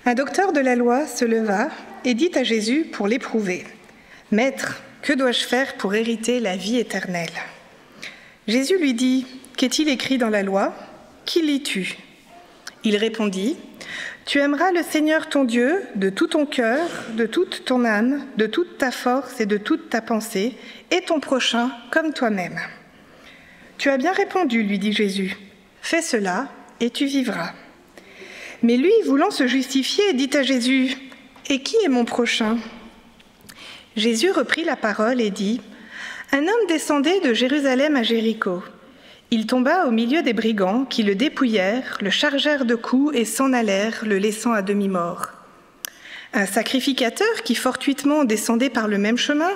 Un docteur de la loi se leva et dit à Jésus pour l'éprouver : « Maître, que dois-je faire pour hériter la vie éternelle ?» Jésus lui dit : « Qu'est-il écrit dans la loi ? Qui lis-tu » Il répondit : « Tu aimeras le Seigneur ton Dieu de tout ton cœur, de toute ton âme, de toute ta force et de toute ta pensée, et ton prochain comme toi-même. » « Tu as bien répondu, lui dit Jésus. Fais cela et tu vivras. » Mais lui, voulant se justifier, dit à Jésus : « Et qui est mon prochain ?» Jésus reprit la parole et dit : « Un homme descendait de Jérusalem à Jéricho. Il tomba au milieu des brigands qui le dépouillèrent, le chargèrent de coups et s'en allèrent, le laissant à demi-mort. Un sacrificateur qui fortuitement descendait par le même chemin,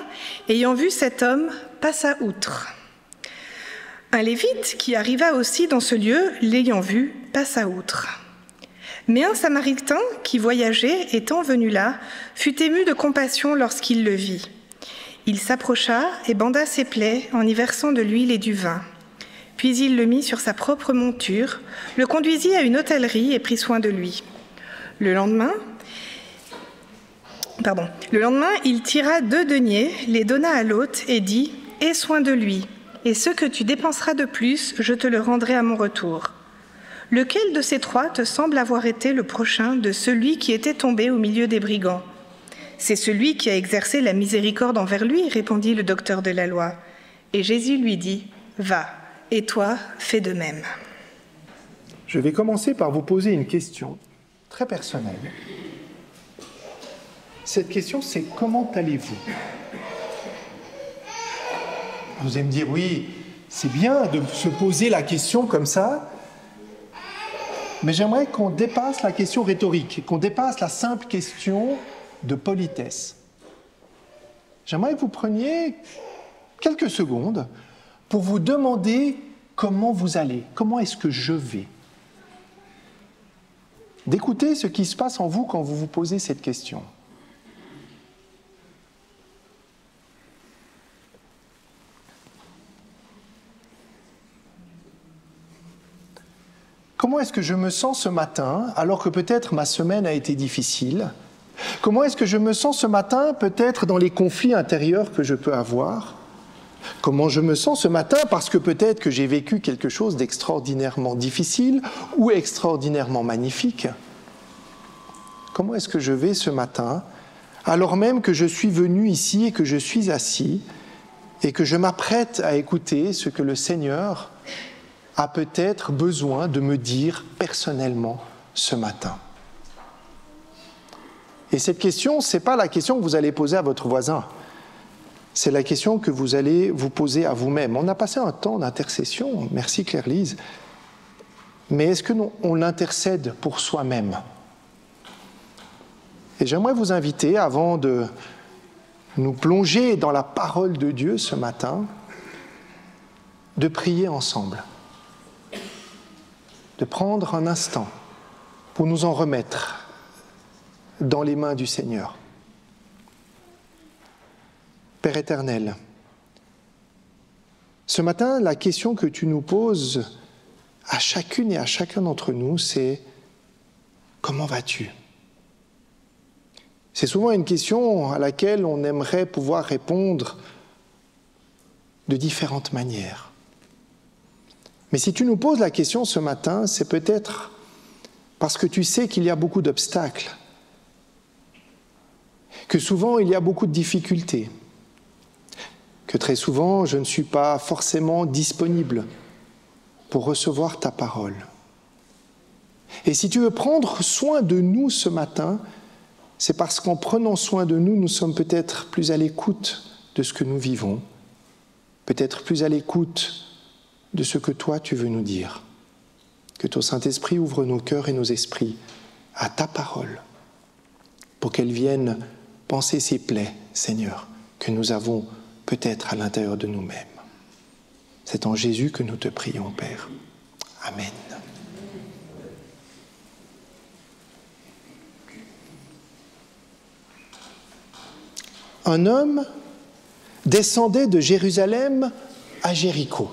ayant vu cet homme, passa outre. Un lévite qui arriva aussi dans ce lieu, l'ayant vu, passa outre. Mais un Samaritain qui voyageait, étant venu là, fut ému de compassion lorsqu'il le vit. Il s'approcha et banda ses plaies en y versant de l'huile et du vin. Puis il le mit sur sa propre monture, le conduisit à une hôtellerie et prit soin de lui. Le lendemain, il tira 2 deniers, les donna à l'hôte et dit : « Aie soin de lui, et ce que tu dépenseras de plus, je te le rendrai à mon retour. » Lequel de ces 3 te semble avoir été le prochain de celui qui était tombé au milieu des brigands ? C'est celui qui a exercé la miséricorde envers lui, répondit le docteur de la loi. Et Jésus lui dit : Va, et toi, fais de même. Je vais commencer par vous poser une question très personnelle. Cette question, c'est : comment allez-vous ? Vous allez me dire : oui, c'est bien de se poser la question comme ça, mais j'aimerais qu'on dépasse la question rhétorique, qu'on dépasse la simple question de politesse. J'aimerais que vous preniez quelques secondes pour vous demander comment vous allez, comment est-ce que je vais. D'écouter ce qui se passe en vous quand vous vous posez cette question. Comment est-ce que je me sens ce matin, alors que peut-être ma semaine a été difficile ? Comment est-ce que je me sens ce matin, peut-être dans les conflits intérieurs que je peux avoir ? Comment je me sens ce matin parce que peut-être que j'ai vécu quelque chose d'extraordinairement difficile ou extraordinairement magnifique ? Comment est-ce que je vais ce matin, alors même que je suis venu ici et que je suis assis et que je m'apprête à écouter ce que le Seigneur a peut-être besoin de me dire personnellement ce matin. Et cette question, ce n'est pas la question que vous allez poser à votre voisin, c'est la question que vous allez vous poser à vous-même. On a passé un temps d'intercession, merci Claire-Lise, mais est-ce qu'on l'intercède pour soi-même ? Et j'aimerais vous inviter, avant de nous plonger dans la parole de Dieu ce matin, de prier ensemble. De prendre un instant pour nous en remettre dans les mains du Seigneur. Père éternel, ce matin, la question que tu nous poses à chacune et à chacun d'entre nous, c'est : comment vas-tu ? C'est souvent une question à laquelle on aimerait pouvoir répondre de différentes manières. Mais si tu nous poses la question ce matin, c'est peut-être parce que tu sais qu'il y a beaucoup d'obstacles, que souvent il y a beaucoup de difficultés, que très souvent je ne suis pas forcément disponible pour recevoir ta parole. Et si tu veux prendre soin de nous ce matin, c'est parce qu'en prenant soin de nous, nous sommes peut-être plus à l'écoute de ce que nous vivons, peut-être plus à l'écoute de ce que toi tu veux nous dire. Que ton Saint-Esprit ouvre nos cœurs et nos esprits à ta parole, pour qu'elle vienne panser ces plaies, Seigneur, que nous avons peut-être à l'intérieur de nous-mêmes. C'est en Jésus que nous te prions, Père. Amen. Un homme descendait de Jérusalem à Jéricho.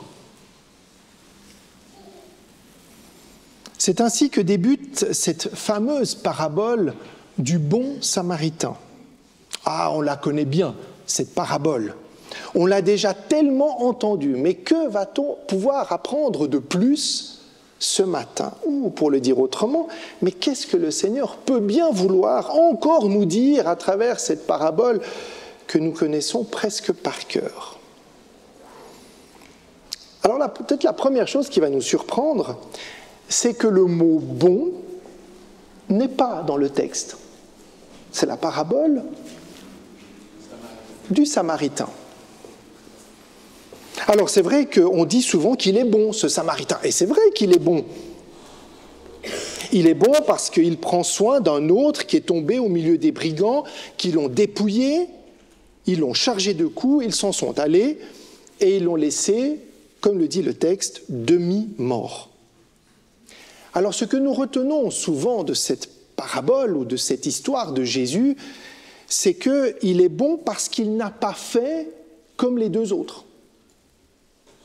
C'est ainsi que débute cette fameuse parabole du bon samaritain. Ah, on la connaît bien, cette parabole. On l'a déjà tellement entendue, mais que va-t-on pouvoir apprendre de plus ce matin? Ou pour le dire autrement, mais qu'est-ce que le Seigneur peut bien vouloir encore nous dire à travers cette parabole que nous connaissons presque par cœur? Alors là, peut-être la première chose qui va nous surprendre, c'est que le mot « bon » n'est pas dans le texte. C'est la parabole du Samaritain. Alors c'est vrai qu'on dit souvent qu'il est bon, ce Samaritain, et c'est vrai qu'il est bon. Il est bon parce qu'il prend soin d'un autre qui est tombé au milieu des brigands, qui l'ont dépouillé, ils l'ont chargé de coups, ils s'en sont allés, et ils l'ont laissé, comme le dit le texte, demi-mort. Alors ce que nous retenons souvent de cette parabole ou de cette histoire de Jésus, c'est qu'il est bon parce qu'il n'a pas fait comme les deux autres.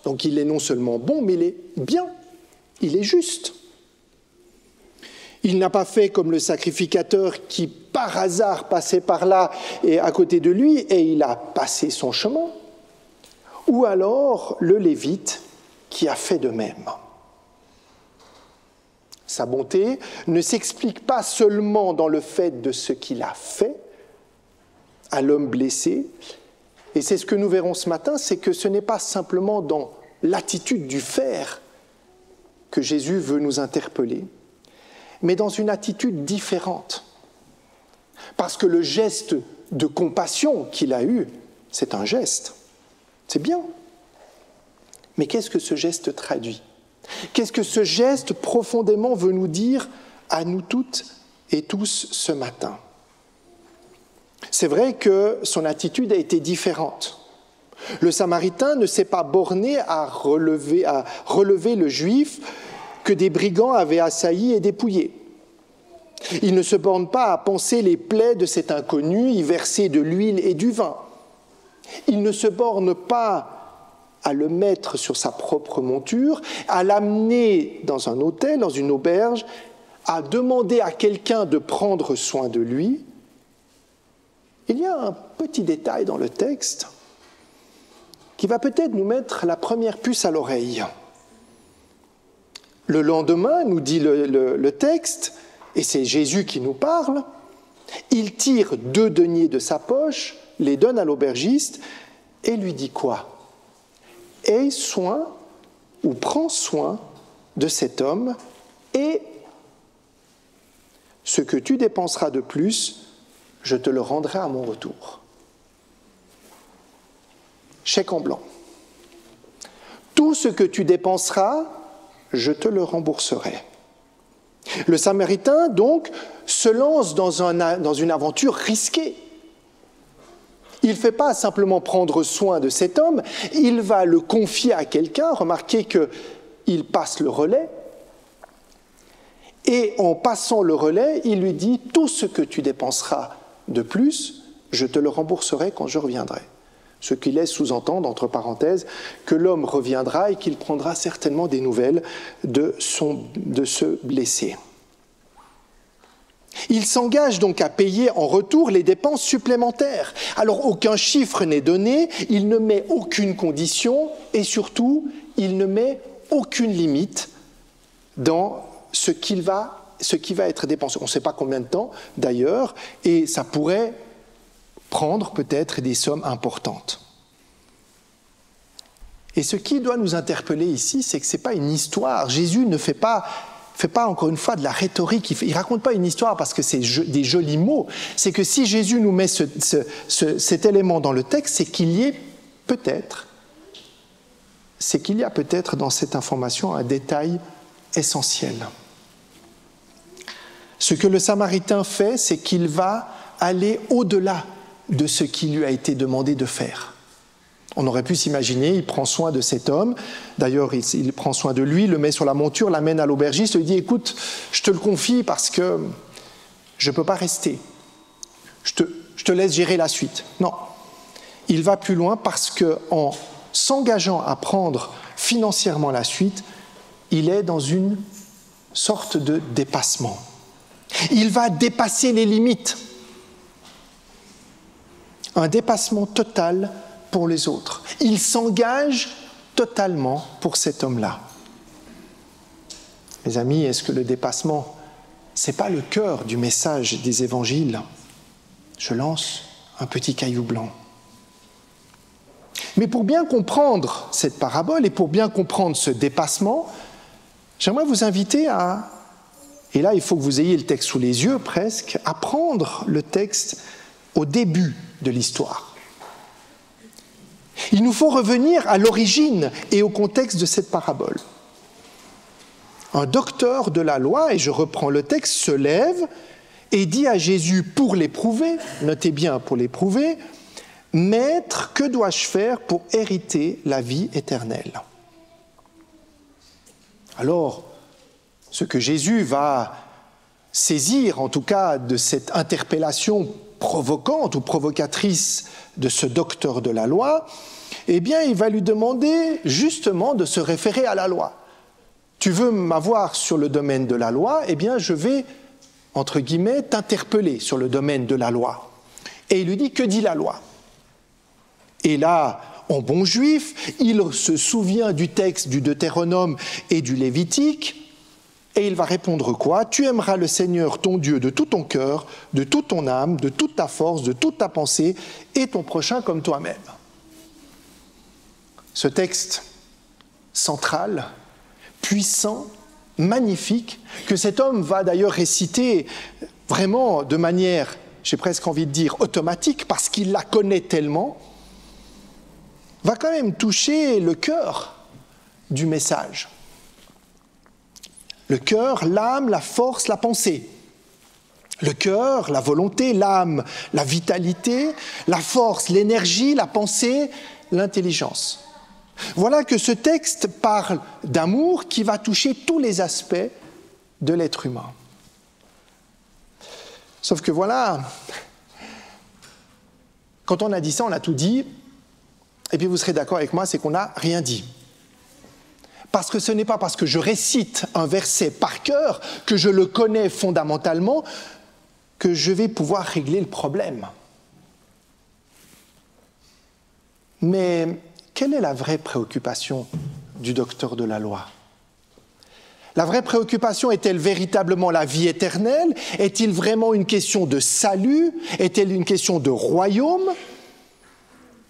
Donc il est non seulement bon, mais il est bien, il est juste. Il n'a pas fait comme le sacrificateur qui, par hasard, passait par là et à côté de lui, et il a passé son chemin. Ou alors le Lévite qui a fait de même. Sa bonté ne s'explique pas seulement dans le fait de ce qu'il a fait à l'homme blessé, et c'est ce que nous verrons ce matin, c'est que ce n'est pas simplement dans l'attitude du faire que Jésus veut nous interpeller, mais dans une attitude différente. Parce que le geste de compassion qu'il a eu, c'est un geste. C'est bien. Mais qu'est-ce que ce geste traduit ? Qu'est-ce que ce geste profondément veut nous dire à nous toutes et tous ce matin ? C'est vrai que son attitude a été différente. Le Samaritain ne s'est pas borné à relever le Juif que des brigands avaient assailli et dépouillé. Il ne se borne pas à panser les plaies de cet inconnu, y verser de l'huile et du vin. Il ne se borne pas à le mettre sur sa propre monture, à l'amener dans un hôtel, dans une auberge, à demander à quelqu'un de prendre soin de lui. Il y a un petit détail dans le texte qui va peut-être nous mettre la première puce à l'oreille. Le lendemain, nous dit le texte, et c'est Jésus qui nous parle, il tire 2 deniers de sa poche, les donne à l'aubergiste et lui dit quoi ? Aie soin ou prends soin de cet homme et ce que tu dépenseras de plus, je te le rendrai à mon retour. Chèque en blanc. Tout ce que tu dépenseras, je te le rembourserai. Le Samaritain, donc, se lance dans une aventure risquée. Il ne fait pas simplement prendre soin de cet homme, il va le confier à quelqu'un. Remarquez qu'il passe le relais. Et en passant le relais, il lui dit « Tout ce que tu dépenseras de plus, je te le rembourserai quand je reviendrai. » Ce qui laisse sous-entendre, entre parenthèses, que l'homme reviendra et qu'il prendra certainement des nouvelles de ce blessé. Il s'engage donc à payer en retour les dépenses supplémentaires. Alors aucun chiffre n'est donné, il ne met aucune condition et surtout, il ne met aucune limite dans ce qui va être dépensé. On ne sait pas combien de temps d'ailleurs, et ça pourrait prendre peut-être des sommes importantes. Et ce qui doit nous interpeller ici, c'est que ce n'est pas une histoire. Jésus ne fait pas encore une fois de la rhétorique, il ne raconte pas une histoire parce que c'est des jolis mots. C'est que si Jésus nous met cet élément dans le texte, c'est qu'il y a peut-être dans cette information un détail essentiel. Ce que le Samaritain fait, c'est qu'il va aller au-delà de ce qui lui a été demandé de faire. On aurait pu s'imaginer, il prend soin de cet homme, d'ailleurs il prend soin de lui, le met sur la monture, l'amène à l'aubergiste, lui dit « Écoute, je te le confie parce que je ne peux pas rester, je te laisse gérer la suite. » Non, il va plus loin parce qu'en s'engageant à prendre financièrement la suite, il est dans une sorte de dépassement. Il va dépasser les limites. Un dépassement total pour les autres. Il s'engage totalement pour cet homme-là. Mes amis, est-ce que le dépassement, ce n'est pas le cœur du message des évangiles ? Je lance un petit caillou blanc. Mais pour bien comprendre cette parabole et pour bien comprendre ce dépassement, j'aimerais vous inviter à, et là il faut que vous ayez le texte sous les yeux presque, à prendre le texte au début de l'histoire. Il nous faut revenir à l'origine et au contexte de cette parabole. Un docteur de la loi, et je reprends le texte, se lève et dit à Jésus pour l'éprouver, notez bien pour l'éprouver, « Maître, que dois-je faire pour hériter la vie éternelle ?» Alors, ce que Jésus va saisir, en tout cas, de cette interpellation provocante ou provocatrice de ce docteur de la loi, eh bien, il va lui demander justement de se référer à la loi. Tu veux m'avoir sur le domaine de la loi, eh bien, je vais, entre guillemets, t'interpeller sur le domaine de la loi. Et il lui dit, que dit la loi ? Et là, en bon juif, il se souvient du texte du Deutéronome et du Lévitique, et il va répondre quoi ? Tu aimeras le Seigneur ton Dieu de tout ton cœur, de toute ton âme, de toute ta force, de toute ta pensée, et ton prochain comme toi-même. Ce texte central, puissant, magnifique, que cet homme va d'ailleurs réciter vraiment de manière, j'ai presque envie de dire, automatique, parce qu'il la connaît tellement, va quand même toucher le cœur du message. Le cœur, l'âme, la force, la pensée. Le cœur, la volonté, l'âme, la vitalité, la force, l'énergie, la pensée, l'intelligence. Voilà que ce texte parle d'amour qui va toucher tous les aspects de l'être humain. Sauf que voilà, quand on a dit ça, on a tout dit, et puis vous serez d'accord avec moi, c'est qu'on n'a rien dit. Parce que ce n'est pas parce que je récite un verset par cœur, que je le connais fondamentalement, que je vais pouvoir régler le problème. Mais quelle est la vraie préoccupation du docteur de la loi ? La vraie préoccupation est-elle véritablement la vie éternelle ? Est-il vraiment une question de salut ? Est-elle une question de royaume ?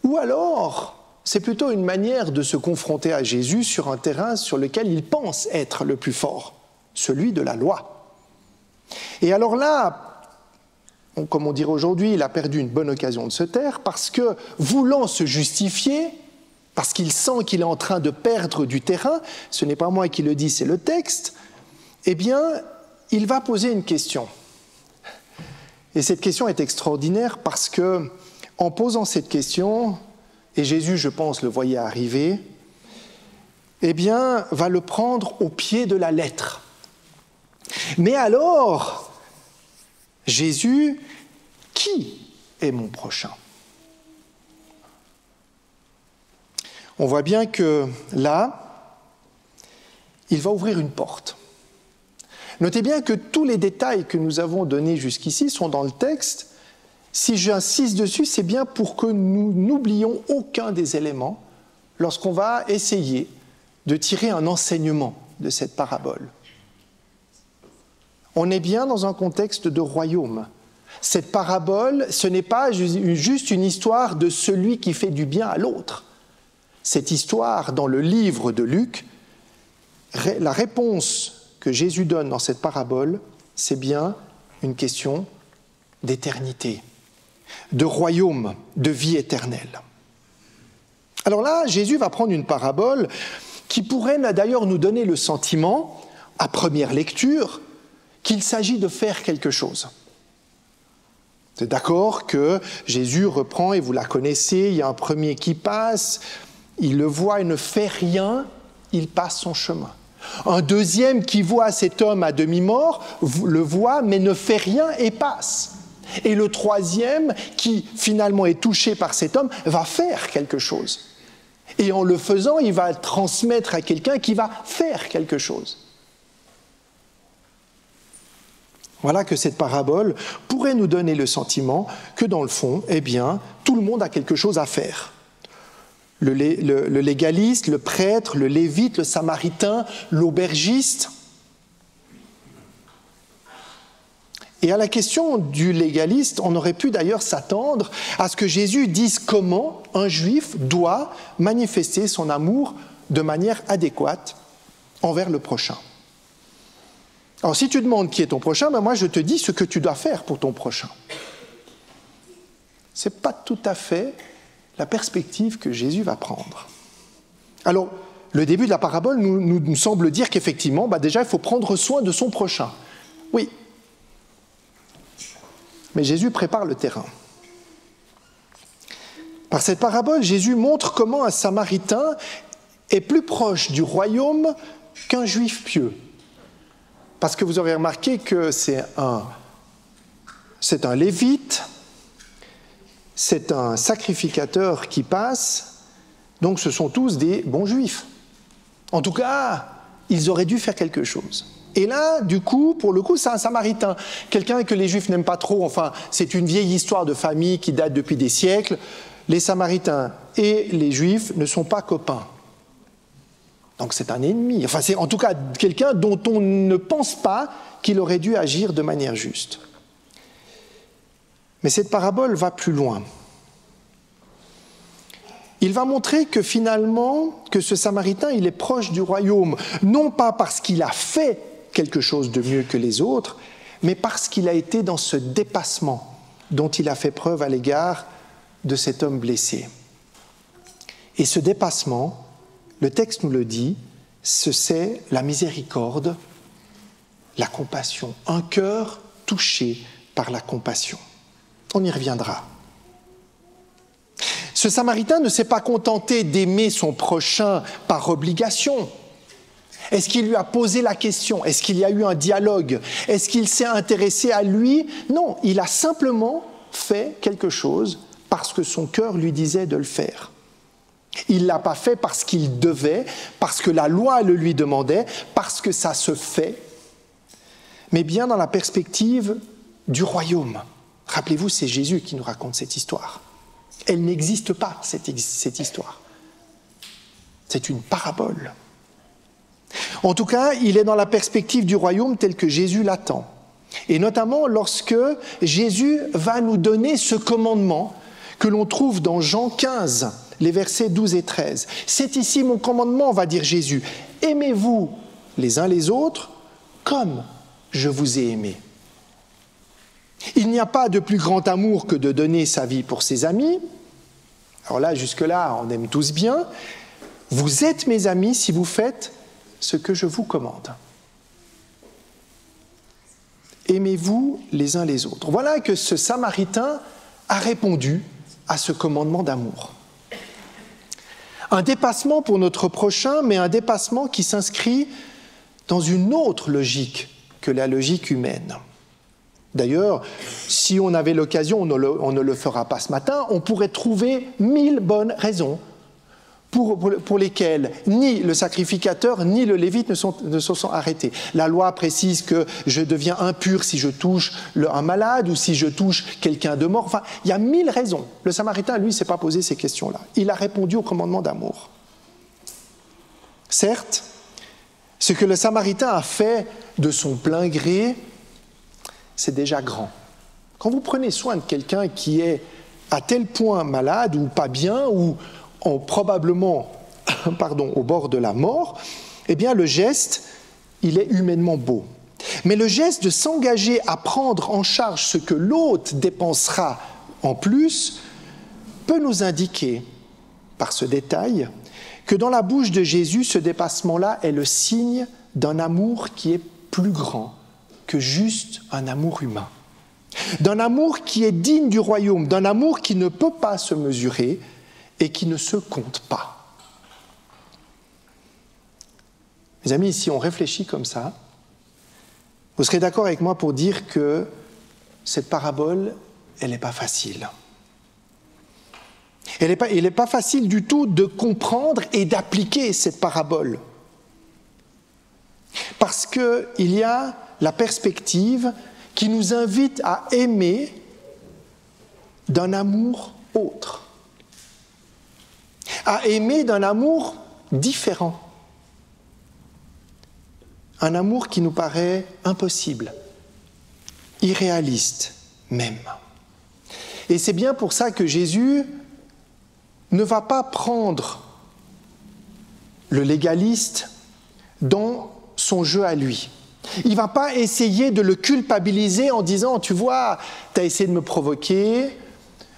Ou alors, c'est plutôt une manière de se confronter à Jésus sur un terrain sur lequel il pense être le plus fort, celui de la loi. Et alors là, comme on dirait aujourd'hui, il a perdu une bonne occasion de se taire parce que, voulant se justifier, parce qu'il sent qu'il est en train de perdre du terrain, ce n'est pas moi qui le dis, c'est le texte, eh bien, il va poser une question. Et cette question est extraordinaire parce que, en posant cette question, et Jésus, je pense, le voyait arriver, eh bien, va le prendre au pied de la lettre. Mais alors, Jésus, qui est mon prochain ? On voit bien que là, il va ouvrir une porte. Notez bien que tous les détails que nous avons donnés jusqu'ici sont dans le texte. Si j'insiste dessus, c'est bien pour que nous n'oublions aucun des éléments lorsqu'on va essayer de tirer un enseignement de cette parabole. On est bien dans un contexte de royaume. Cette parabole, ce n'est pas juste une histoire de celui qui fait du bien à l'autre. Cette histoire, dans le livre de Luc, la réponse que Jésus donne dans cette parabole, c'est bien une question d'éternité, de royaume, de vie éternelle. Alors là, Jésus va prendre une parabole qui pourrait d'ailleurs nous donner le sentiment, à première lecture, qu'il s'agit de faire quelque chose. C'est d'accord que Jésus reprend, et vous la connaissez, il y a un premier qui passe, il le voit et ne fait rien, il passe son chemin. Un deuxième qui voit cet homme à demi-mort, le voit mais ne fait rien et passe. Et le troisième, qui finalement est touché par cet homme, va faire quelque chose. Et en le faisant, il va le transmettre à quelqu'un qui va faire quelque chose. Voilà que cette parabole pourrait nous donner le sentiment que dans le fond, eh bien, tout le monde a quelque chose à faire. Le légaliste, le prêtre, le lévite, le samaritain, l'aubergiste. Et à la question du légaliste, on aurait pu d'ailleurs s'attendre à ce que Jésus dise comment un juif doit manifester son amour de manière adéquate envers le prochain. Alors si tu demandes qui est ton prochain, ben moi je te dis ce que tu dois faire pour ton prochain. Ce n'est pas tout à fait la perspective que Jésus va prendre. Alors, le début de la parabole nous semble dire qu'effectivement, déjà il faut prendre soin de son prochain. Oui. Mais Jésus prépare le terrain. Par cette parabole, Jésus montre comment un Samaritain est plus proche du royaume qu'un juif pieux. Parce que vous aurez remarqué que c'est un lévite, c'est un sacrificateur qui passe, donc ce sont tous des bons juifs. En tout cas, ils auraient dû faire quelque chose. Et là, du coup, pour le coup, c'est un Samaritain, quelqu'un que les Juifs n'aiment pas trop. Enfin, c'est une vieille histoire de famille qui date depuis des siècles. Les Samaritains et les Juifs ne sont pas copains. Donc c'est un ennemi. Enfin, c'est en tout cas quelqu'un dont on ne pense pas qu'il aurait dû agir de manière juste. Mais cette parabole va plus loin. Il va montrer que finalement, que ce Samaritain, il est proche du royaume, non pas parce qu'il a fait quelque chose de mieux que les autres, mais parce qu'il a été dans ce dépassement dont il a fait preuve à l'égard de cet homme blessé. Et ce dépassement, le texte nous le dit, c'est la miséricorde, la compassion, un cœur touché par la compassion. On y reviendra. Ce Samaritain ne s'est pas contenté d'aimer son prochain par obligation. Est-ce qu'il lui a posé la question? Est-ce qu'il y a eu un dialogue? Est-ce qu'il s'est intéressé à lui? Non, il a simplement fait quelque chose parce que son cœur lui disait de le faire. Il ne l'a pas fait parce qu'il devait, parce que la loi le lui demandait, parce que ça se fait, mais bien dans la perspective du royaume. Rappelez-vous, c'est Jésus qui nous raconte cette histoire. Elle n'existe pas, cette histoire. C'est une parabole. En tout cas, il est dans la perspective du royaume tel que Jésus l'attend. Et notamment lorsque Jésus va nous donner ce commandement que l'on trouve dans Jean 15, les versets 12 et 13. « C'est ici mon commandement, va dire Jésus. Aimez-vous les uns les autres comme je vous ai aimé. » Il n'y a pas de plus grand amour que de donner sa vie pour ses amis. Alors là, jusque-là, on aime tous bien. Vous êtes mes amis si vous faites ce que je vous commande. Aimez-vous les uns les autres. Voilà que ce Samaritain a répondu à ce commandement d'amour. Un dépassement pour notre prochain, mais un dépassement qui s'inscrit dans une autre logique que la logique humaine. D'ailleurs, si on avait l'occasion, on ne le fera pas ce matin, on pourrait trouver 1000 bonnes raisons pour lesquelles ni le sacrificateur ni le lévite ne se sont arrêtés. La loi précise que je deviens impur si je touche un malade ou si je touche quelqu'un de mort. Enfin, il y a 1000 raisons. Le Samaritain, lui, ne s'est pas posé ces questions-là. Il a répondu au commandement d'amour. Certes, ce que le Samaritain a fait de son plein gré, c'est déjà grand. Quand vous prenez soin de quelqu'un qui est à tel point malade ou pas bien ou probablement au bord de la mort, eh bien le geste, il est humainement beau. Mais le geste de s'engager à prendre en charge ce que l'autre dépensera en plus peut nous indiquer, par ce détail, que dans la bouche de Jésus, ce dépassement-là est le signe d'un amour qui est plus grand que juste un amour humain. D'un amour qui est digne du royaume, d'un amour qui ne peut pas se mesurer et qui ne se compte pas. Mes amis, si on réfléchit comme ça, vous serez d'accord avec moi pour dire que cette parabole, elle n'est pas facile. Il n'est pas facile du tout de comprendre et d'appliquer cette parabole. Parce qu'il y a la perspective qui nous invite à aimer d'un amour autre, à aimer d'un amour différent, un amour qui nous paraît impossible, irréaliste même. Et c'est bien pour ça que Jésus ne va pas prendre le légaliste dans son jeu à lui. Il ne va pas essayer de le culpabiliser en disant « Tu vois, tu as essayé de me provoquer,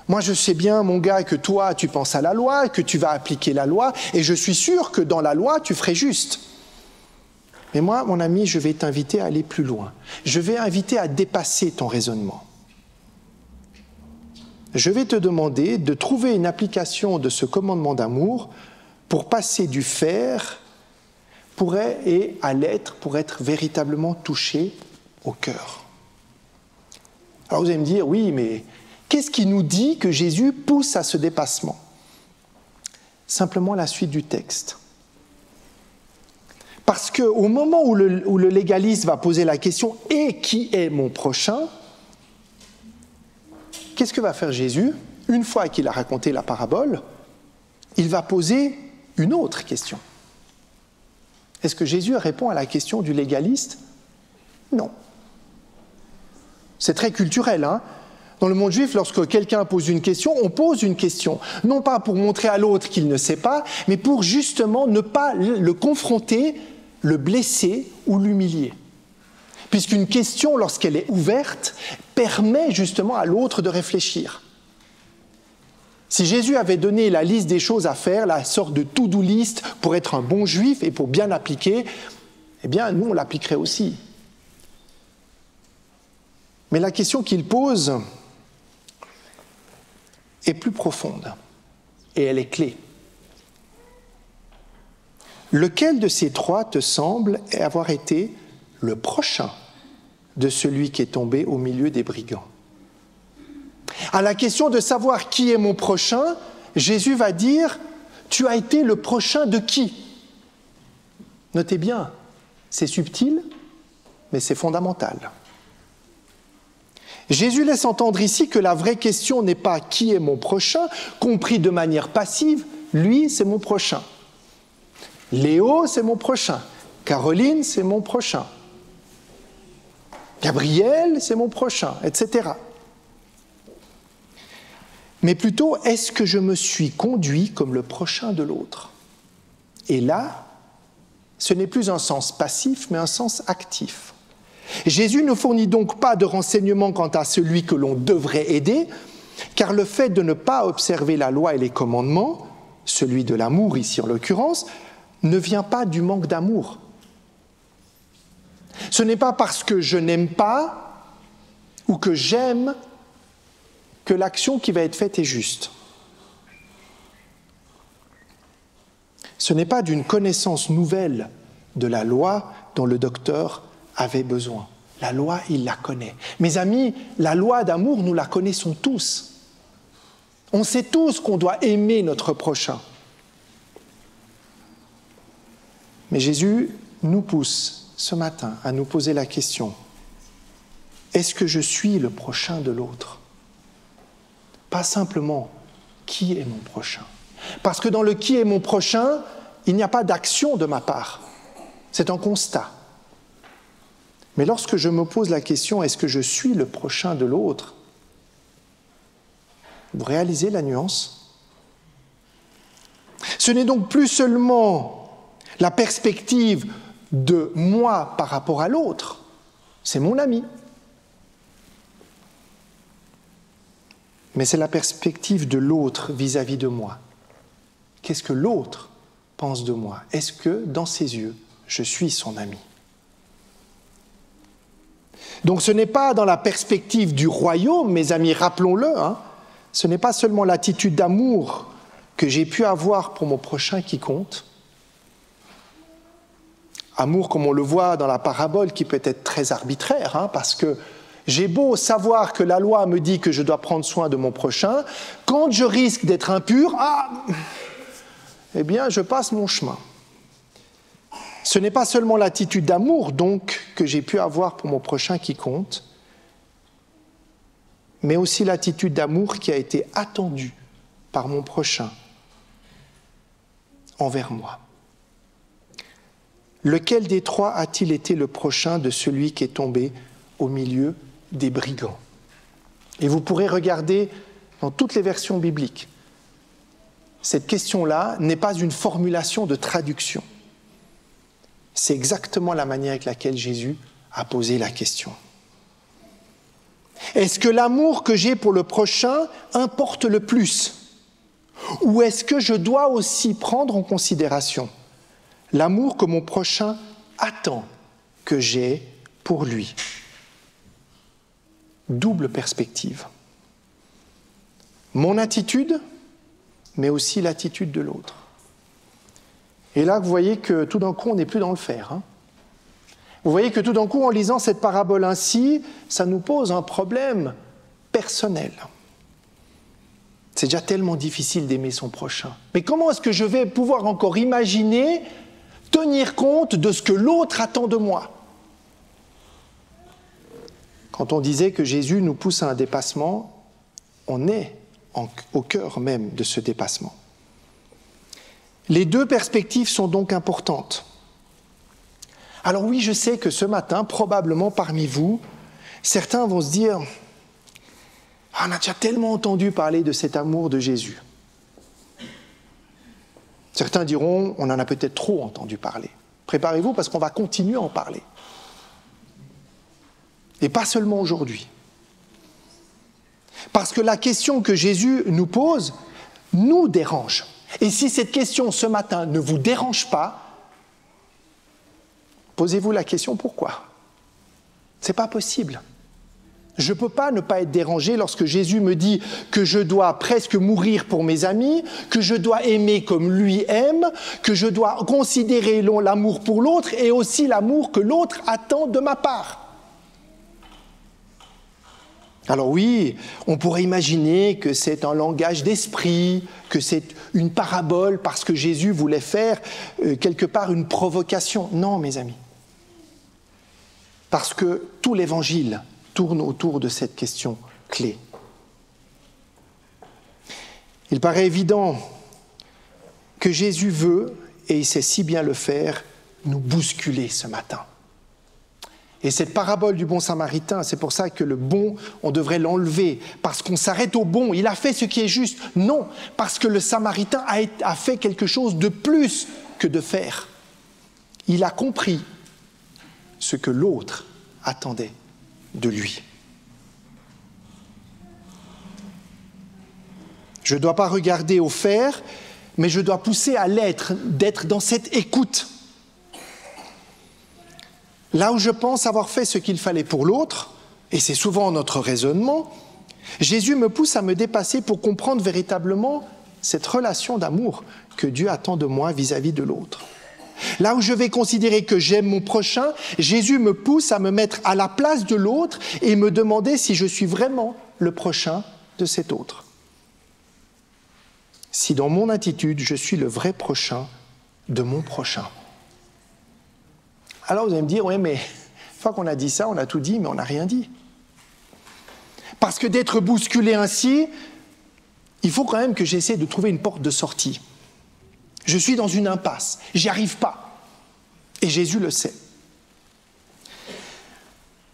moi je sais bien, mon gars, que toi tu penses à la loi, que tu vas appliquer la loi, et je suis sûr que dans la loi tu ferais juste. Mais moi, mon ami, je vais t'inviter à aller plus loin. Je vais t'inviter à dépasser ton raisonnement. Je vais te demander de trouver une application de ce commandement d'amour pour passer du faire et à l'être, pour être véritablement touché au cœur. » Alors vous allez me dire, oui, mais qu'est-ce qui nous dit que Jésus pousse à ce dépassement ? Simplement la suite du texte. Parce qu'au moment où le légaliste va poser la question « Et qui est mon prochain ?», qu'est-ce que va faire Jésus ? Une fois qu'il a raconté la parabole, il va poser une autre question. Est-ce que Jésus répond à la question du légaliste ? Non. C'est très culturel, hein ? Dans le monde juif, lorsque quelqu'un pose une question, on pose une question. Non pas pour montrer à l'autre qu'il ne sait pas, mais pour justement ne pas le confronter, le blesser ou l'humilier. Puisqu'une question, lorsqu'elle est ouverte, permet justement à l'autre de réfléchir. Si Jésus avait donné la liste des choses à faire, la sorte de to-do list pour être un bon juif et pour bien l'appliquer, eh bien, nous, on l'appliquerait aussi. Mais la question qu'il pose est plus profonde et elle est clé. Lequel de ces trois te semble avoir été le prochain de celui qui est tombé au milieu des brigands ? À la question de savoir qui est mon prochain, Jésus va dire « Tu as été le prochain de qui ?» Notez bien, c'est subtil, mais c'est fondamental. Jésus laisse entendre ici que la vraie question n'est pas « Qui est mon prochain ?», compris de manière passive, « Lui, c'est mon prochain ». Léo, c'est mon prochain. Caroline, c'est mon prochain. Gabriel, c'est mon prochain, etc. Mais plutôt, est-ce que je me suis conduit comme le prochain de l'autre ? Et là, ce n'est plus un sens passif, mais un sens actif. Jésus ne fournit donc pas de renseignements quant à celui que l'on devrait aider, car le fait de ne pas observer la loi et les commandements, celui de l'amour ici en l'occurrence, ne vient pas du manque d'amour. Ce n'est pas parce que je n'aime pas ou que j'aime que l'action qui va être faite est juste. Ce n'est pas d'une connaissance nouvelle de la loi dont le docteur avait besoin. La loi, il la connaît. Mes amis, la loi d'amour, nous la connaissons tous. On sait tous qu'on doit aimer notre prochain. Mais Jésus nous pousse ce matin à nous poser la question, est-ce que je suis le prochain de l'autre ? Pas simplement, qui est mon prochain ? Parce que dans le qui est mon prochain, il n'y a pas d'action de ma part. C'est un constat. Mais lorsque je me pose la question, est-ce que je suis le prochain de l'autre ? Vous réalisez la nuance ? Ce n'est donc plus seulement la perspective de moi par rapport à l'autre, c'est mon ami. Mais c'est la perspective de l'autre vis-à-vis de moi. Qu'est-ce que l'autre pense de moi ? Est-ce que, dans ses yeux, je suis son ami ? Donc ce n'est pas dans la perspective du royaume, mes amis, rappelons-le, ce n'est pas seulement l'attitude d'amour que j'ai pu avoir pour mon prochain qui compte. Amour, comme on le voit dans la parabole, qui peut être très arbitraire, parce que j'ai beau savoir que la loi me dit que je dois prendre soin de mon prochain, quand je risque d'être impur, eh bien, je passe mon chemin. Ce n'est pas seulement l'attitude d'amour, donc, que j'ai pu avoir pour mon prochain qui compte, mais aussi l'attitude d'amour qui a été attendue par mon prochain envers moi. Lequel des trois a-t-il été le prochain de celui qui est tombé au milieu des brigands? Et vous pourrez regarder dans toutes les versions bibliques. Cette question-là n'est pas une formulation de traduction. C'est exactement la manière avec laquelle Jésus a posé la question. Est-ce que l'amour que j'ai pour le prochain importe le plus? Ou est-ce que je dois aussi prendre en considération l'amour que mon prochain attend que j'ai pour lui? Double perspective. Mon attitude, mais aussi l'attitude de l'autre. Et là, vous voyez que tout d'un coup, on n'est plus dans le faire. Vous voyez que tout d'un coup, en lisant cette parabole ainsi, ça nous pose un problème personnel. C'est déjà tellement difficile d'aimer son prochain. Mais comment est-ce que je vais pouvoir encore imaginer, tenir compte de ce que l'autre attend de moi? Quand on disait que Jésus nous pousse à un dépassement, on est au cœur même de ce dépassement. Les deux perspectives sont donc importantes. Alors oui, je sais que ce matin, probablement parmi vous, certains vont se dire « on a déjà tellement entendu parler de cet amour de Jésus ». Certains diront « on en a peut-être trop entendu parler ». Préparez-vous parce qu'on va continuer à en parler. Et pas seulement aujourd'hui. Parce que la question que Jésus nous pose nous dérange. Et si cette question ce matin ne vous dérange pas, posez-vous la question pourquoi? C'est pas possible. Je ne peux pas ne pas être dérangé lorsque Jésus me dit que je dois presque mourir pour mes amis, que je dois aimer comme lui aime, que je dois considérer l'amour pour l'autre et aussi l'amour que l'autre attend de ma part. Alors oui, on pourrait imaginer que c'est un langage d'esprit, que c'est une parabole parce que Jésus voulait faire quelque part une provocation. Non, mes amis. Parce que tout l'Évangile tourne autour de cette question clé. Il paraît évident que Jésus veut, et il sait si bien le faire, nous bousculer ce matin. Et cette parabole du bon samaritain, c'est pour ça que le bon, on devrait l'enlever, parce qu'on s'arrête au bon, il a fait ce qui est juste. Non, parce que le samaritain a fait quelque chose de plus que de faire. Il a compris ce que l'autre attendait de lui. Je ne dois pas regarder au faire, mais je dois pousser à l'être, d'être dans cette écoute. Là où je pense avoir fait ce qu'il fallait pour l'autre, et c'est souvent notre raisonnement, Jésus me pousse à me dépasser pour comprendre véritablement cette relation d'amour que Dieu attend de moi vis-à-vis de l'autre. Là où je vais considérer que j'aime mon prochain, Jésus me pousse à me mettre à la place de l'autre et me demander si je suis vraiment le prochain de cet autre. Si dans mon attitude, je suis le vrai prochain de mon prochain. Alors vous allez me dire, oui, mais une fois qu'on a dit ça, on a tout dit, mais on n'a rien dit. Parce que d'être bousculé ainsi, il faut quand même que j'essaie de trouver une porte de sortie. Je suis dans une impasse, j'y arrive pas. Et Jésus le sait.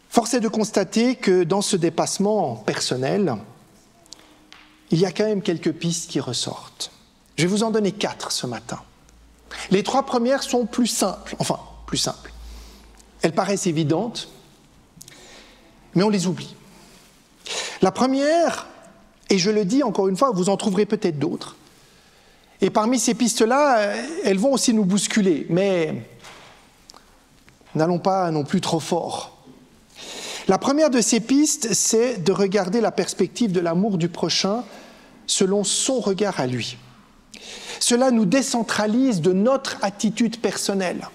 Force est de constater que dans ce dépassement personnel, il y a quand même quelques pistes qui ressortent. Je vais vous en donner 4 ce matin. Les 3 premières sont plus simples. Elles paraissent évidentes, mais on les oublie. La première, et je le dis encore une fois, vous en trouverez peut-être d'autres. Et parmi ces pistes-là, elles vont aussi nous bousculer, mais n'allons pas non plus trop fort. La première de ces pistes, c'est de regarder la perspective de l'amour du prochain selon son regard à lui. Cela nous décentralise de notre attitude personnelle.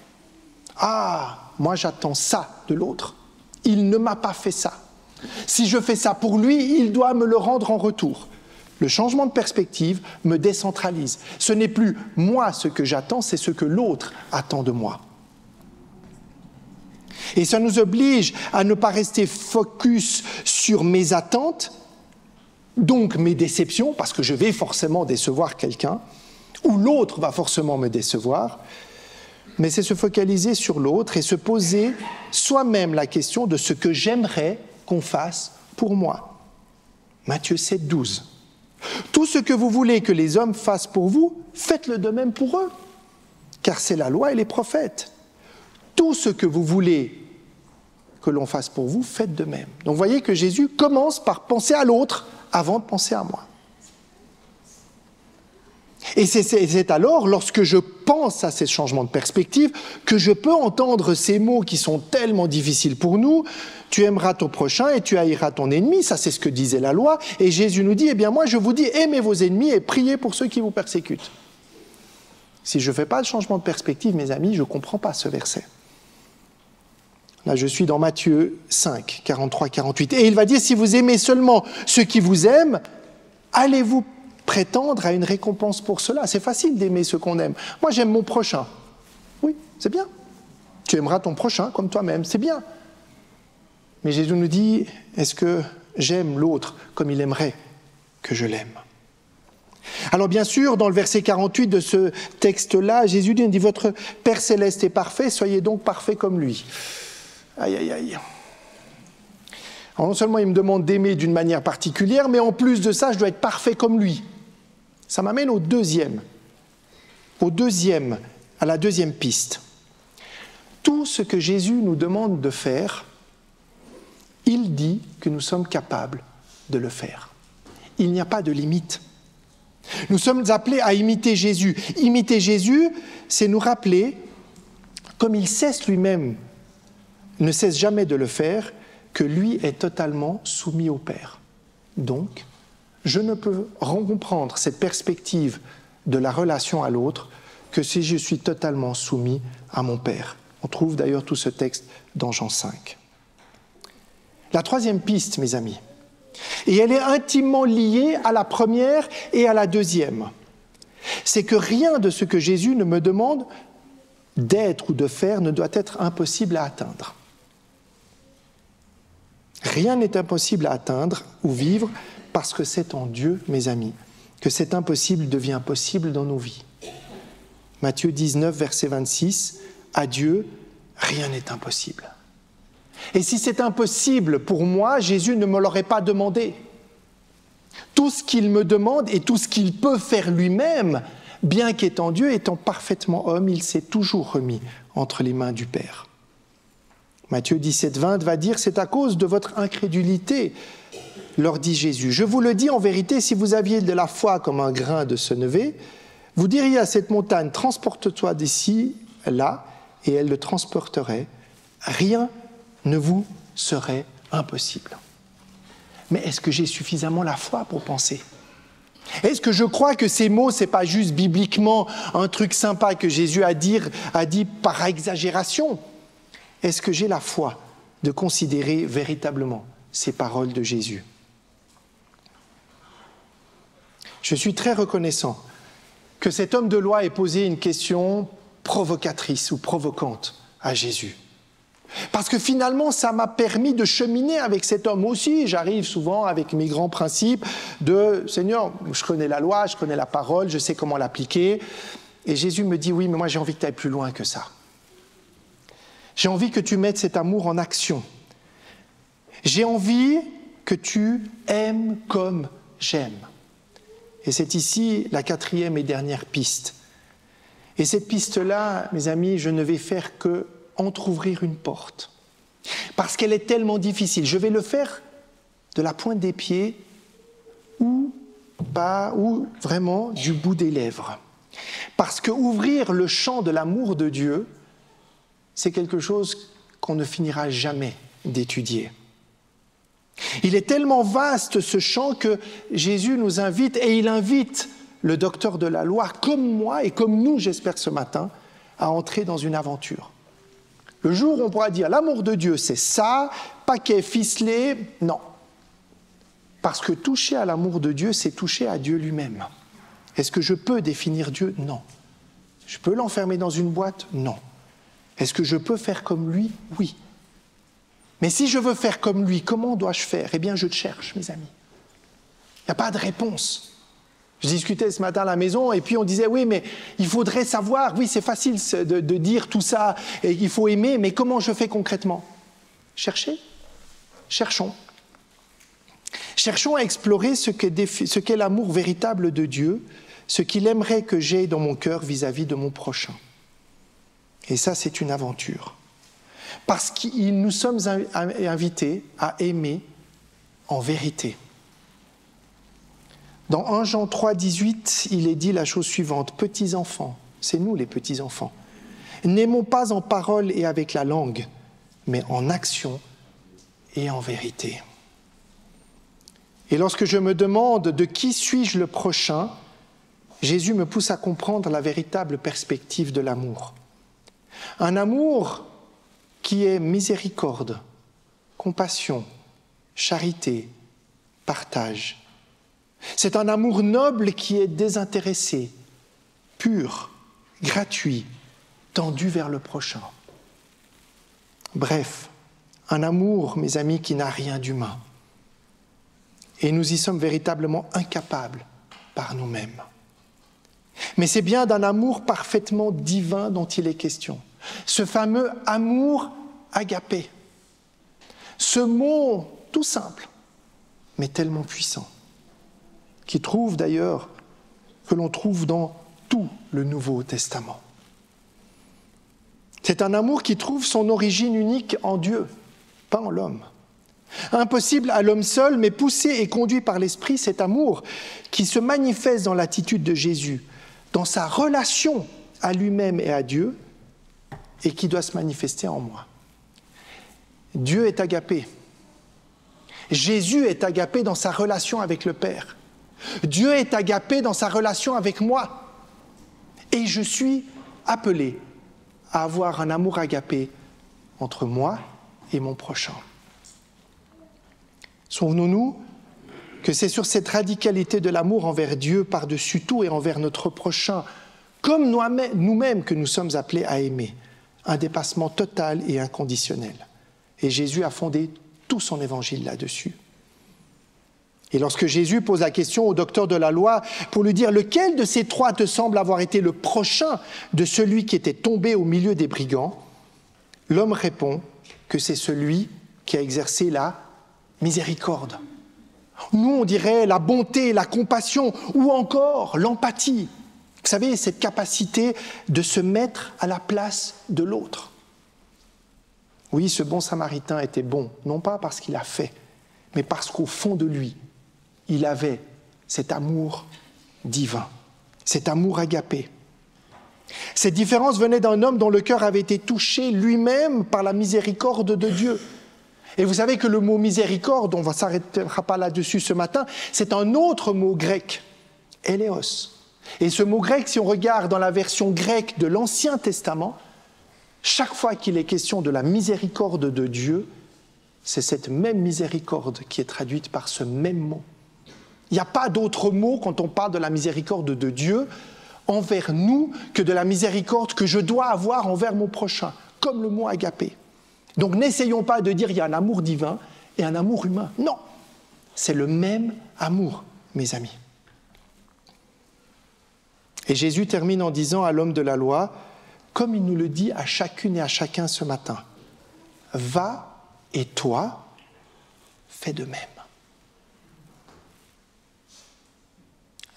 Ah, moi j'attends ça de l'autre. Il ne m'a pas fait ça. Si je fais ça pour lui, il doit me le rendre en retour. Le changement de perspective me décentralise. Ce n'est plus moi ce que j'attends, c'est ce que l'autre attend de moi. Et ça nous oblige à ne pas rester focus sur mes attentes, donc mes déceptions, parce que je vais forcément décevoir quelqu'un, ou l'autre va forcément me décevoir, mais c'est se focaliser sur l'autre et se poser soi-même la question de ce que j'aimerais qu'on fasse pour moi. Matthieu 7, 12. Tout ce que vous voulez que les hommes fassent pour vous, faites-le de même pour eux, car c'est la loi et les prophètes. Tout ce que vous voulez que l'on fasse pour vous, faites de même. Donc vous voyez que Jésus commence par penser à l'autre avant de penser à moi. Et c'est alors, lorsque je pense à ces changements de perspective, que je peux entendre ces mots qui sont tellement difficiles pour nous. Tu aimeras ton prochain et tu haïras ton ennemi. Ça, c'est ce que disait la loi. Et Jésus nous dit, eh bien moi, je vous dis, aimez vos ennemis et priez pour ceux qui vous persécutent. Si je ne fais pas de changement de perspective, mes amis, je ne comprends pas ce verset. Là, je suis dans Matthieu 5, 43, 48. Et il va dire, si vous aimez seulement ceux qui vous aiment, allez-vous prétendre à une récompense pour cela? C'est facile d'aimer ceux qu'on aime. Moi, j'aime mon prochain. Oui, c'est bien. Tu aimeras ton prochain comme toi-même, c'est bien. Mais Jésus nous dit, est-ce que j'aime l'autre comme il aimerait que je l'aime? Alors bien sûr, dans le verset 48 de ce texte-là, Jésus dit, votre Père céleste est parfait, soyez donc parfait comme lui. Aïe, aïe, aïe. Alors non seulement il me demande d'aimer d'une manière particulière, mais en plus de ça, je dois être parfait comme lui. Ça m'amène à la deuxième piste. Tout ce que Jésus nous demande de faire, il dit que nous sommes capables de le faire. Il n'y a pas de limite. Nous sommes appelés à imiter Jésus. Imiter Jésus, c'est nous rappeler, comme il cesse lui-même, ne cesse jamais de le faire, que lui est totalement soumis au Père. Donc, je ne peux comprendre cette perspective de la relation à l'autre que si je suis totalement soumis à mon Père. On trouve d'ailleurs tout ce texte dans Jean 5. La troisième piste, mes amis, et elle est intimement liée à la première et à la deuxième, c'est que rien de ce que Jésus ne me demande d'être ou de faire ne doit être impossible à atteindre. Rien n'est impossible à atteindre ou vivre parce que c'est en Dieu, mes amis, que cet impossible devient possible dans nos vies. Matthieu 19, verset 26, « À Dieu, rien n'est impossible. » Et si c'est impossible pour moi, Jésus ne me l'aurait pas demandé. Tout ce qu'il me demande et tout ce qu'il peut faire lui-même, bien qu'étant Dieu, étant parfaitement homme, il s'est toujours remis entre les mains du Père. Matthieu 17, 20 va dire « C'est à cause de votre incrédulité », leur dit Jésus. « Je vous le dis en vérité, si vous aviez de la foi comme un grain de sénévé, vous diriez à cette montagne, transporte-toi d'ici, là, et elle le transporterait. Rien ne vous serait impossible. » Mais est-ce que j'ai suffisamment la foi pour penser ? Est-ce que je crois que ces mots, ce n'est pas juste bibliquement un truc sympa que Jésus a dit par exagération ? Est-ce que j'ai la foi de considérer véritablement ces paroles de Jésus ? Je suis très reconnaissant que cet homme de loi ait posé une question provocatrice ou provocante à Jésus. Parce que finalement, ça m'a permis de cheminer avec cet homme aussi. J'arrive souvent avec mes grands principes de « Seigneur, je connais la loi, je connais la parole, je sais comment l'appliquer. » Et Jésus me dit « Oui, mais moi j'ai envie que tu ailles plus loin que ça. J'ai envie que tu mettes cet amour en action. J'ai envie que tu aimes comme j'aime. » Et c'est ici la quatrième et dernière piste. Et cette piste-là, mes amis, je ne vais faire que entrouvrir une porte. Parce qu'elle est tellement difficile. Je vais le faire de la pointe des pieds ou vraiment du bout des lèvres. Parce que ouvrir le champ de l'amour de Dieu, c'est quelque chose qu'on ne finira jamais d'étudier. Il est tellement vaste ce champ que Jésus nous invite, et il invite le docteur de la loi, comme moi et comme nous, j'espère ce matin, à entrer dans une aventure. Le jour où on pourra dire l'amour de Dieu, c'est ça, paquet ficelé, non. Parce que toucher à l'amour de Dieu, c'est toucher à Dieu lui-même. Est-ce que je peux définir Dieu ? Non. Je peux l'enfermer dans une boîte ? Non. Est-ce que je peux faire comme lui ? Oui. Mais si je veux faire comme lui, comment dois-je faire ? Eh bien, je cherche, mes amis. Il n'y a pas de réponse. Je discutais ce matin à la maison et puis on disait, oui, mais il faudrait savoir, oui, c'est facile de dire tout ça et il faut aimer, mais comment je fais concrètement ? Cherchez, cherchons. Cherchons à explorer ce qu'est l'amour véritable de Dieu, ce qu'il aimerait que j'aie dans mon cœur vis-à-vis de mon prochain. Et ça, c'est une aventure. Parce que nous sommes invités à aimer en vérité. Dans 1 Jean 3, 18, il est dit la chose suivante. « Petits enfants, c'est nous les petits enfants, n'aimons pas en parole et avec la langue, mais en action et en vérité. » Et lorsque je me demande de qui suis-je le prochain, Jésus me pousse à comprendre la véritable perspective de l'amour. Un amour qui est miséricorde, compassion, charité, partage. C'est un amour noble qui est désintéressé, pur, gratuit, tendu vers le prochain. Bref, un amour, mes amis, qui n'a rien d'humain. Et nous y sommes véritablement incapables par nous-mêmes. Mais c'est bien d'un amour parfaitement divin dont il est question. Ce fameux amour agapé. Ce mot tout simple, mais tellement puissant, que l'on trouve dans tout le Nouveau Testament. C'est un amour qui trouve son origine unique en Dieu, pas en l'homme. Impossible à l'homme seul, mais poussé et conduit par l'Esprit, cet amour qui se manifeste dans l'attitude de Jésus, dans sa relation à lui-même et à Dieu, et qui doit se manifester en moi. Dieu est agapé. Jésus est agapé dans sa relation avec le Père. Dieu est agapé dans sa relation avec moi. Et je suis appelé à avoir un amour agapé entre moi et mon prochain. Souvenons-nous que c'est sur cette radicalité de l'amour envers Dieu par-dessus tout et envers notre prochain, comme nous-mêmes que nous sommes appelés à aimer, un dépassement total et inconditionnel. Et Jésus a fondé tout son évangile là-dessus. Et lorsque Jésus pose la question au docteur de la loi pour lui dire « Lequel de ces trois te semble avoir été le prochain de celui qui était tombé au milieu des brigands ?» L'homme répond que c'est celui qui a exercé la miséricorde. Nous, on dirait la bonté, la compassion ou encore l'empathie. Vous savez, cette capacité de se mettre à la place de l'autre. Oui, ce bon samaritain était bon, non pas parce qu'il a fait, mais parce qu'au fond de lui, il avait cet amour divin, cet amour agapé. Cette différence venait d'un homme dont le cœur avait été touché lui-même par la miséricorde de Dieu. Et vous savez que le mot miséricorde, on ne s'arrêtera pas là-dessus ce matin, c'est un autre mot grec, éléos. Et ce mot grec, si on regarde dans la version grecque de l'Ancien Testament, chaque fois qu'il est question de la miséricorde de Dieu, c'est cette même miséricorde qui est traduite par ce même mot. Il n'y a pas d'autre mot quand on parle de la miséricorde de Dieu envers nous que de la miséricorde que je dois avoir envers mon prochain, comme le mot agapé. Donc n'essayons pas de dire il y a un amour divin et un amour humain. Non, c'est le même amour, mes amis. Et Jésus termine en disant à l'homme de la loi, comme il nous le dit à chacune et à chacun ce matin, « Va et toi, fais de même. »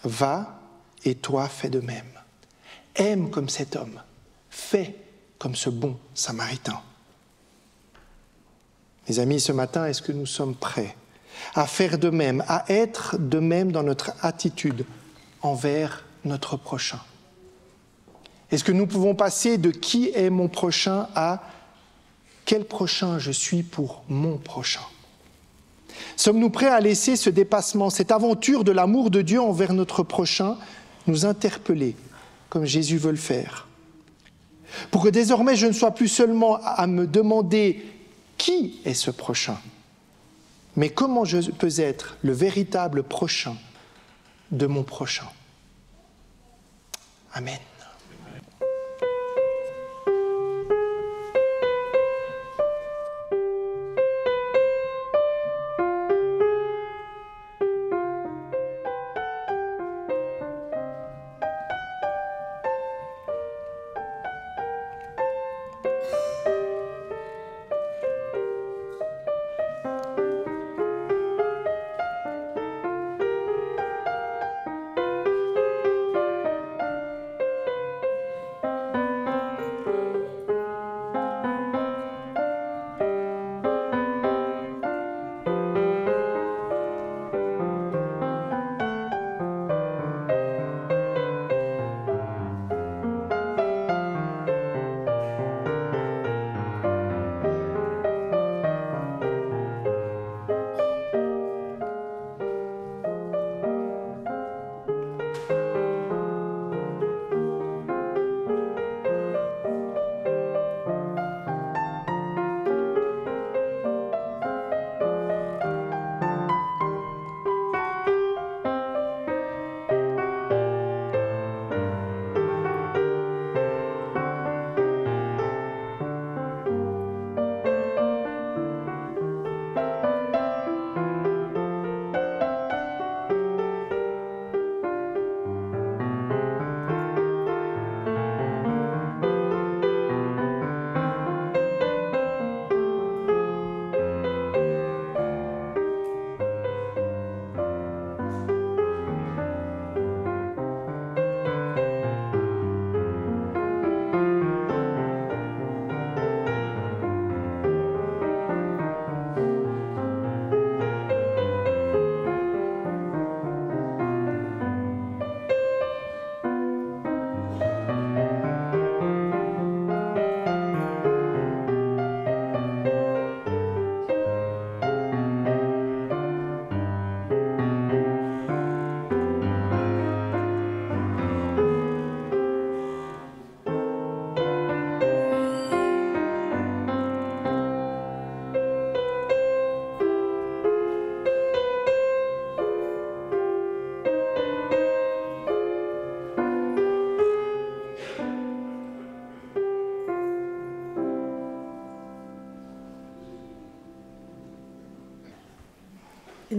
Va et toi, fais de même. Aime comme cet homme, fais comme ce bon Samaritain. Mes amis, ce matin, est-ce que nous sommes prêts à faire de même, à être de même dans notre attitude envers notre prochain? Est-ce que nous pouvons passer de qui est mon prochain à quel prochain je suis pour mon prochain? Sommes-nous prêts à laisser ce dépassement, cette aventure de l'amour de Dieu envers notre prochain nous interpeller, comme Jésus veut le faire? Pour que désormais je ne sois plus seulement à me demander qui est ce prochain, mais comment je peux être le véritable prochain de mon prochain. Amen.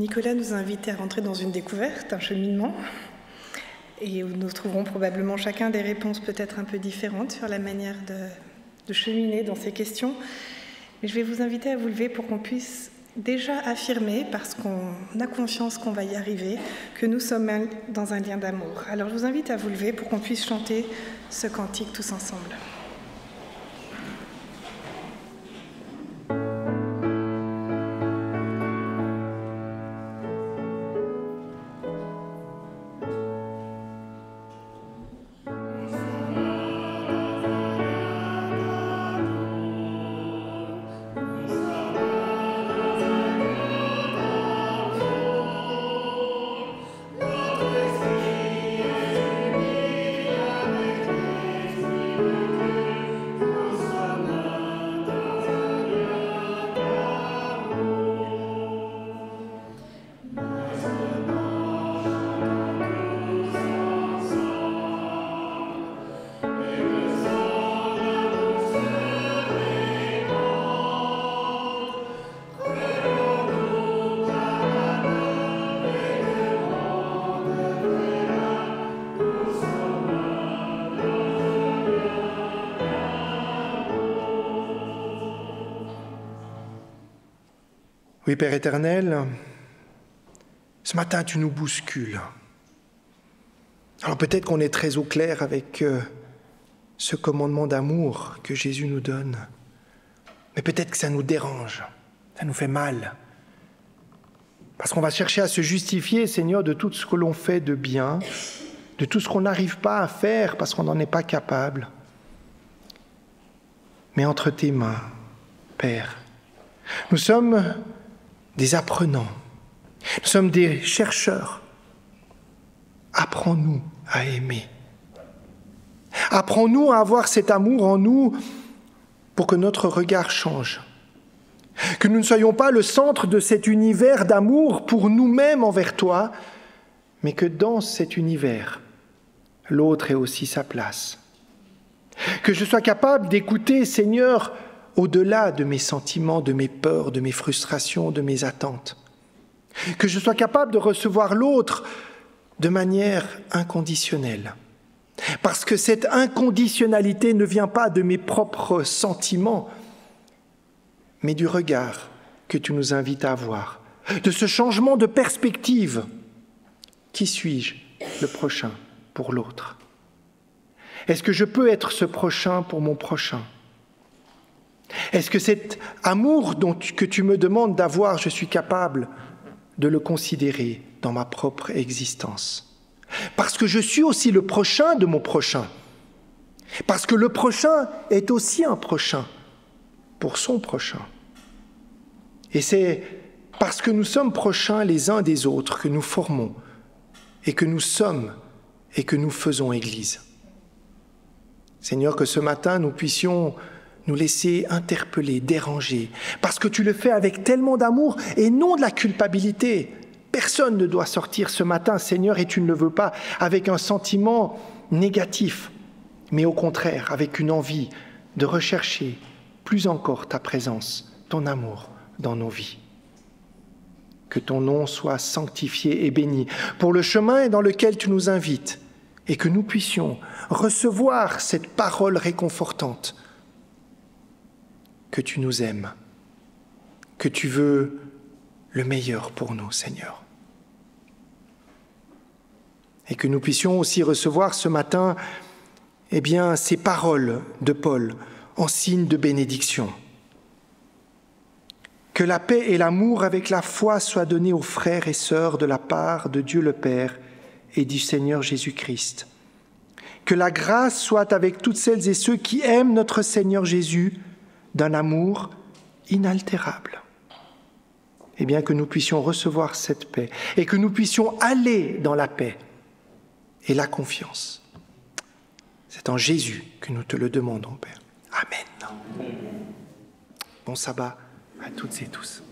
Nicolas nous a invités à rentrer dans une découverte, un cheminement, et où nous trouverons probablement chacun des réponses peut-être un peu différentes sur la manière de cheminer dans ces questions. Mais je vais vous inviter à vous lever pour qu'on puisse déjà affirmer, parce qu'on a confiance qu'on va y arriver, que nous sommes dans un lien d'amour. Alors je vous invite à vous lever pour qu'on puisse chanter ce cantique tous ensemble. Oui, Père éternel, ce matin, tu nous bouscules. Alors peut-être qu'on est très au clair avec ce commandement d'amour que Jésus nous donne, mais peut-être que ça nous dérange, ça nous fait mal. Parce qu'on va chercher à se justifier, Seigneur, de tout ce que l'on fait de bien, de tout ce qu'on n'arrive pas à faire parce qu'on n'en est pas capable. Mais entre tes mains, Père, nous sommes des apprenants, nous sommes des chercheurs. Apprends-nous à aimer. Apprends-nous à avoir cet amour en nous pour que notre regard change. Que nous ne soyons pas le centre de cet univers d'amour pour nous-mêmes envers toi, mais que dans cet univers, l'autre ait aussi sa place. Que je sois capable d'écouter, Seigneur, au-delà de mes sentiments, de mes peurs, de mes frustrations, de mes attentes. Que je sois capable de recevoir l'autre de manière inconditionnelle. Parce que cette inconditionnalité ne vient pas de mes propres sentiments, mais du regard que tu nous invites à avoir, de ce changement de perspective. Qui suis-je, le prochain pour l'autre? Est-ce que je peux être ce prochain pour mon prochain? Est-ce que cet amour que tu me demandes d'avoir, je suis capable de le considérer dans ma propre existence? Parce que je suis aussi le prochain de mon prochain. Parce que le prochain est aussi un prochain pour son prochain. Et c'est parce que nous sommes prochains les uns des autres que nous formons et que nous sommes et que nous faisons Église. Seigneur, que ce matin nous puissions nous laisser interpeller, déranger, parce que tu le fais avec tellement d'amour et non de la culpabilité. Personne ne doit sortir ce matin, Seigneur, et tu ne le veux pas, avec un sentiment négatif, mais au contraire, avec une envie de rechercher plus encore ta présence, ton amour dans nos vies. Que ton nom soit sanctifié et béni pour le chemin dans lequel tu nous invites et que nous puissions recevoir cette parole réconfortante que tu nous aimes, que tu veux le meilleur pour nous, Seigneur. Et que nous puissions aussi recevoir ce matin, ces paroles de Paul en signe de bénédiction. Que la paix et l'amour avec la foi soient donnés aux frères et sœurs de la part de Dieu le Père et du Seigneur Jésus-Christ. Que la grâce soit avec toutes celles et ceux qui aiment notre Seigneur Jésus d'un amour inaltérable. Eh bien, que nous puissions recevoir cette paix et que nous puissions aller dans la paix et la confiance. C'est en Jésus que nous te le demandons, Père. Amen. Bon sabbat à toutes et tous.